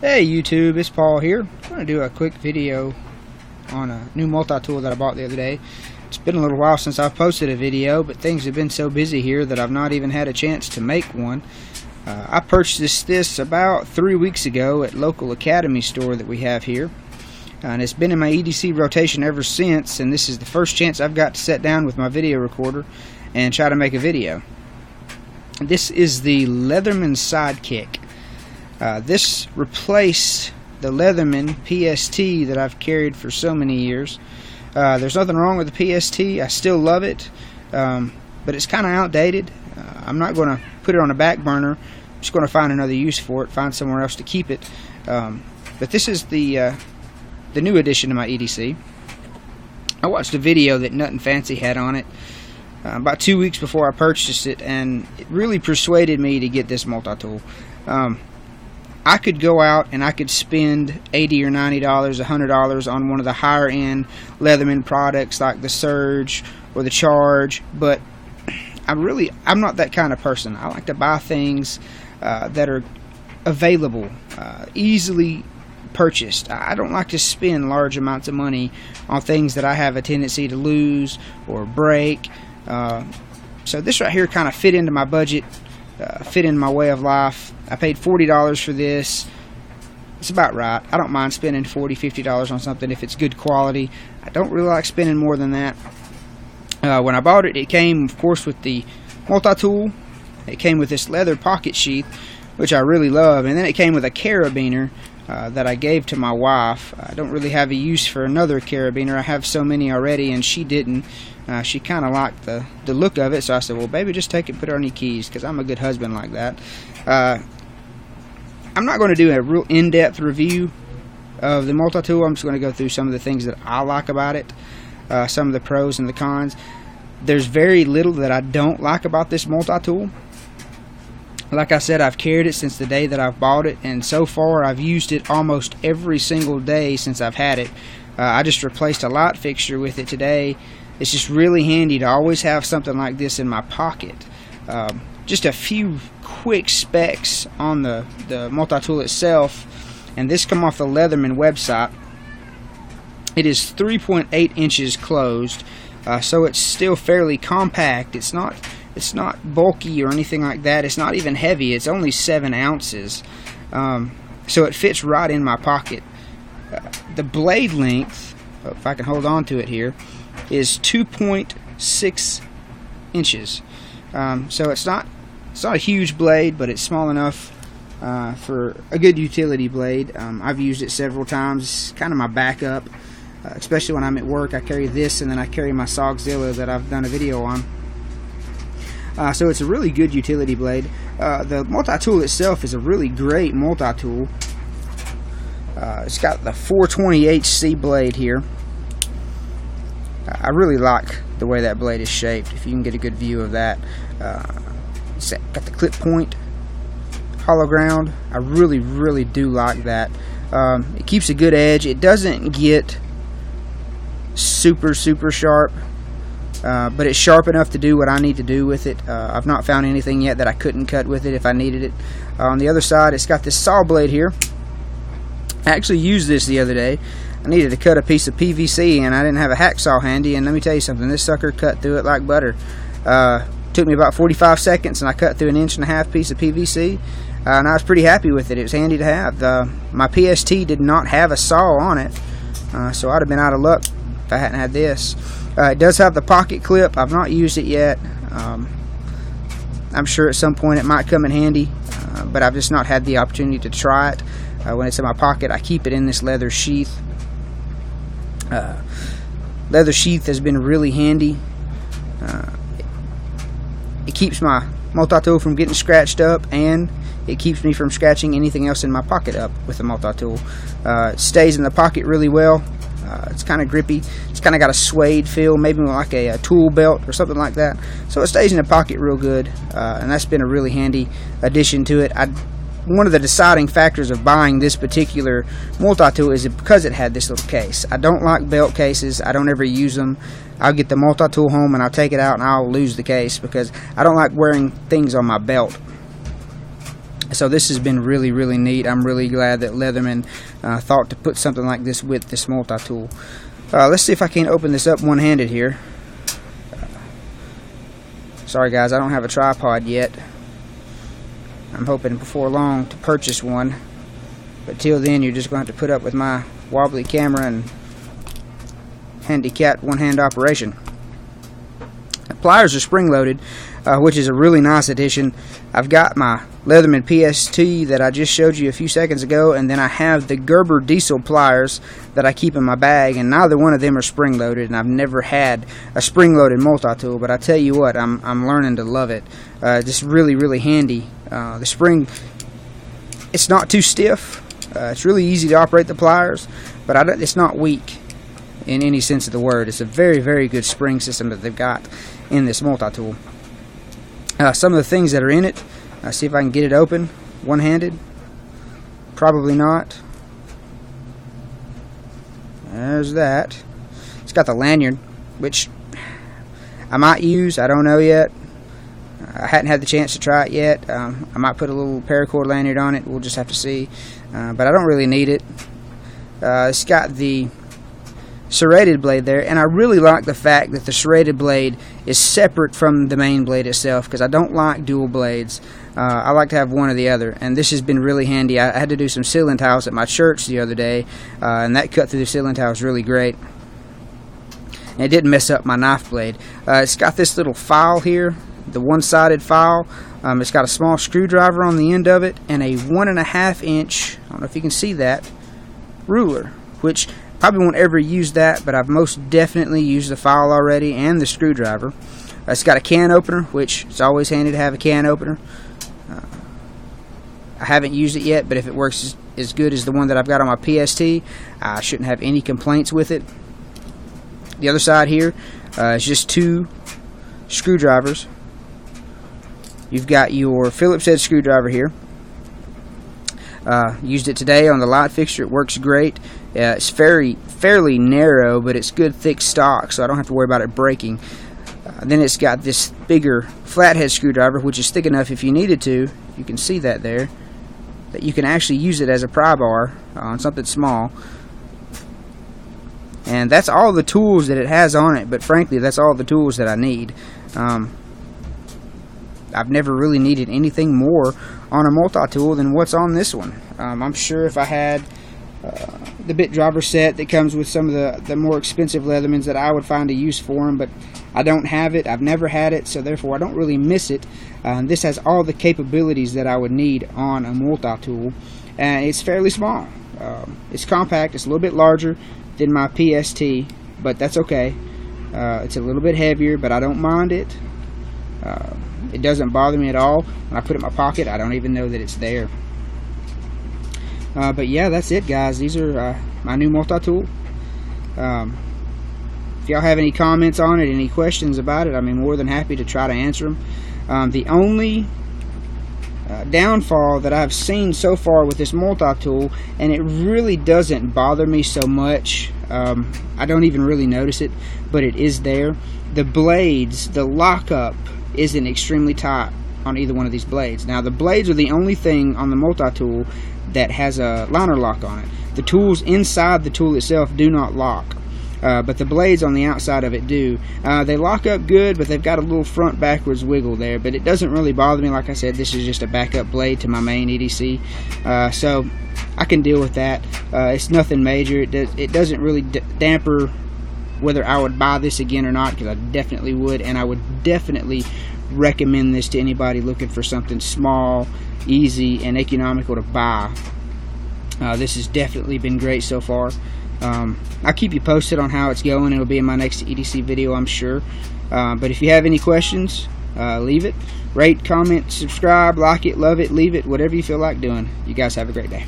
Hey YouTube, it's Paul here. I'm going to do a quick video on a new multi-tool that I bought the other day. It's been a little while since I've posted a video, but things have been so busy here that I've not even had a chance to make one. I purchased this about 3 weeks ago at local Academy store that we have here. And it's been in my EDC rotation ever since, and this is the first chance I've got to sit down with my video recorder and try to make a video. This is the Leatherman Sidekick. This replaced the Leatherman PST that I've carried for so many years. There's nothing wrong with the PST. I still love it, but it's kind of outdated. I'm not going to put it on a back burner. I'm just going to find another use for it, find somewhere else to keep it. But this is the new addition to my EDC. I watched a video that Nothing Fancy had on it about 2 weeks before I purchased it, and it really persuaded me to get this multi-tool. I could go out and I could spend $80 or $90, $100 on one of the higher end Leatherman products like the Surge or the Charge, but I'm not that kind of person. I like to buy things that are available, easily purchased. I don't like to spend large amounts of money on things that I have a tendency to lose or break. So this right here kind of fit into my budget, fit in my way of life. I paid $40 for this. It's about right. I don't mind spending $40, $50 on something if it's good quality. I don't really like spending more than that. When I bought it, it came, of course, with the multi-tool. It came with this leather pocket sheath, which I really love, and then it came with a carabiner that I gave to my wife. I don't really have a use for another carabiner. I have so many already, and she didn't. She kind of liked the look of it, so I said, well, baby, just take it and put it on your keys, because I'm a good husband like that. I'm not going to do a real in-depth review of the multi-tool. I'm just going to go through some of the things that I like about it, some of the pros and the cons. There's very little that I don't like about this multi-tool. Like I said, I've carried it since the day that I've bought it, and so far I've used it almost every single day since I've had it. I just replaced a light fixture with it today. It's just really handy to always have something like this in my pocket. Just a few quick specs on the multi-tool itself, and this come off the Leatherman website. It is 3.8 inches closed, so it's still fairly compact. It's not bulky or anything like that. It's not even heavy. It's only 7 ounces, so it fits right in my pocket. The blade length, if I can hold on to it here, is 2.6 inches. So it's not a huge blade, but it's small enough for a good utility blade. I've used it several times. It's kind of my backup, especially when I'm at work. I carry this, and then I carry my Sogzilla that I've done a video on. So it's a really good utility blade. The multi-tool itself is a really great multi-tool. It's got the 420HC blade here. I really like the way that blade is shaped, if you can get a good view of that. It's got the clip point, hollow ground. I really do like that. It keeps a good edge. It doesn't get super sharp, but it's sharp enough to do what I need to do with it. I've not found anything yet that I couldn't cut with it if I needed it. On the other side, it's got this saw blade here. I actually used this the other day. I needed to cut a piece of PVC, and I didn't have a hacksaw handy, and let me tell you something, this sucker cut through it like butter. Took me about 45 seconds, and I cut through an 1.5 inch piece of PVC, and I was pretty happy with it. It was handy to have. My PST did not have a saw on it, so I'd have been out of luck if I hadn't had this. It does have the pocket clip. I've not used it yet. I'm sure at some point it might come in handy, but I've just not had the opportunity to try it. When it's in my pocket, I keep it in this leather sheath. Leather sheath has been really handy. It keeps my multi-tool from getting scratched up, and it keeps me from scratching anything else in my pocket up with the multi-tool. It stays in the pocket really well. It's kind of grippy. It's kind of got a suede feel, maybe like a tool belt or something like that. So it stays in the pocket real good, and that's been a really handy addition to it. One of the deciding factors of buying this particular multi-tool is because it had this little case. I don't like belt cases. I don't ever use them. I'll get the multi-tool home and I'll take it out and I'll lose the case because I don't like wearing things on my belt. So this has been really, really neat. I'm really glad that Leatherman thought to put something like this with this multi-tool. Let's see if I can open this up one-handed here. Sorry guys, I don't have a tripod yet. I'm hoping before long to purchase one. But till then, you're just going to have to put up with my wobbly camera and handicapped one-hand operation. The pliers are spring-loaded, which is a really nice addition. I've got my Leatherman PST that I just showed you a few seconds ago, and then I have the Gerber diesel pliers that I keep in my bag, and neither one of them are spring-loaded, and I've never had a spring-loaded multi-tool, but I tell you what, I'm learning to love it. Just really, really handy. The spring, it's not too stiff. It's really easy to operate the pliers, but it's not weak in any sense of the word. It's a very, very good spring system that they've got in this multi-tool. Some of the things that are in it, see if I can get it open one-handed. Probably not. There's that. It's got the lanyard, which I might use. I don't know yet. I hadn't had the chance to try it yet. I might put a little paracord lanyard on it. We'll just have to see. But I don't really need it. It's got the serrated blade there, and I really like the fact that the serrated blade is separate from the main blade itself, because I don't like dual blades. I like to have one or the other, and this has been really handy. I had to do some ceiling tiles at my church the other day, and that cut through the ceiling tile was really great. And it didn't mess up my knife blade. It's got this little file here, the one-sided file. It's got a small screwdriver on the end of it, and a 1.5 inch, I don't know if you can see that, ruler, which probably won't ever use that, but I've most definitely used the file already and the screwdriver. It's got a can opener, which it's always handy to have a can opener. I haven't used it yet, but if it works as good as the one that I've got on my PST, I shouldn't have any complaints with it. The other side here is just 2 screwdrivers. You've got your Phillips head screwdriver here. Used it today on the light fixture. It works great. It's fairly narrow, but it's good thick stock, so I don't have to worry about it breaking. Then it's got this bigger flathead screwdriver, which is thick enough if you needed to. You can see that there, that you can actually use it as a pry bar on something small. And that's all the tools that it has on it, but frankly, that's all the tools that I need. I've never really needed anything more on a multi-tool than what's on this one. I'm sure if I had the bit driver set that comes with some of the more expensive Leathermans, that I would find a use for them, but I don't have it. I've never had it, so therefore I don't really miss it. This has all the capabilities that I would need on a multi-tool, and it's fairly small. It's compact. It's a little bit larger than my PST, but that's okay. It's a little bit heavier, but I don't mind it. It doesn't bother me at all. When I put it in my pocket, I don't even know that it's there. But yeah, that's it, guys. These are my new multi-tool. If y'all have any comments on it, any questions about it, I'm more than happy to try to answer them. The only downfall that I've seen so far with this multi-tool, and it really doesn't bother me so much, I don't even really notice it, but it is there. The blades, the lockup isn't extremely tight on either one of these blades. Now, the blades are the only thing on the multi-tool that has a liner lock on it. The tools inside the tool itself do not lock, but the blades on the outside of it do. They lock up good, but they've got a little front backwards wiggle there, but it doesn't really bother me. Like I said, this is just a backup blade to my main EDC, so I can deal with that. It's nothing major. It doesn't really damper whether I would buy this again or not, because I definitely would, and I would definitely recommend this to anybody looking for something small, easy, and economical to buy. This has definitely been great so far. I'll keep you posted on how it's going. It'll be in my next EDC video, I'm sure. But if you have any questions, leave it. Rate, comment, subscribe, like it, love it, leave it, whatever you feel like doing. You guys have a great day.